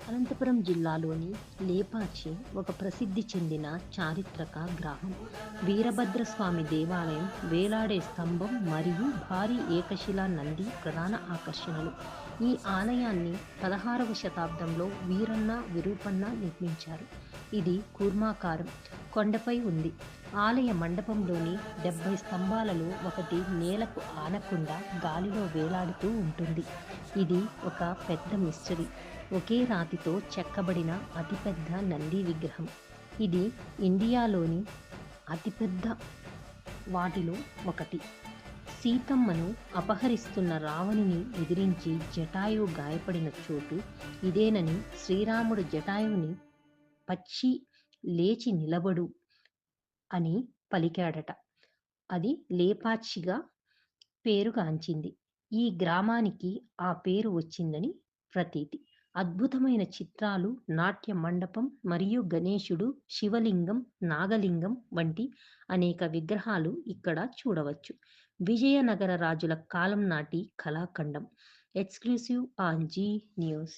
అనంతపురం జిల్లాలోని లేపాక్షి ఒక ప్రసిద్ధి చెందిన చారిత్రక గ్రామం. వీరభద్రస్వామి దేవాలయం, వేలాడే స్తంభం మరియు భారీ ఏకశిలా నంది ప్రధాన ఆకర్షణలు. ఈ ఆలయాన్ని 16వ శతాబ్దంలో వీరన్న విరూపన్న నిర్మించారు. ఇది కూర్మాకారం, కొండపై ఉంది. ఆలయ మండపంలోని 70 స్తంభాలలో ఒకటి నేలకు ఆనకుండా గాలిలో వేలాడుతూ ఉంటుంది. ఇది ఒక పెద్ద మిస్టరీ. ఒకే రాతితో చెక్కబడిన అతిపెద్ద నంది విగ్రహం. ఇది ఇండియాలోని అతిపెద్ద వాటిలో ఒకటి. సీతమ్మను అపహరిస్తున్న రావణుని ఎదిరించి జటాయువు గాయపడిన చోటు ఇదేనని శ్రీరాముడు జటాయువుని పచ్చి లేచి నిలబడు అని పలికాడట. అది లేపాక్షిగా పేరుగాంచింది. ఈ గ్రామానికి ఆ పేరు వచ్చిందని ప్రతీతి. అద్భుతమైన చిత్రాలు, నాట్య మండపం మరియు గణేశుడు, శివలింగం, నాగలింగం వంటి అనేక విగ్రహాలు ఇక్కడ చూడవచ్చు. విజయనగర రాజుల కాలం నాటి కళాఖండం. Exclusive on Zee news.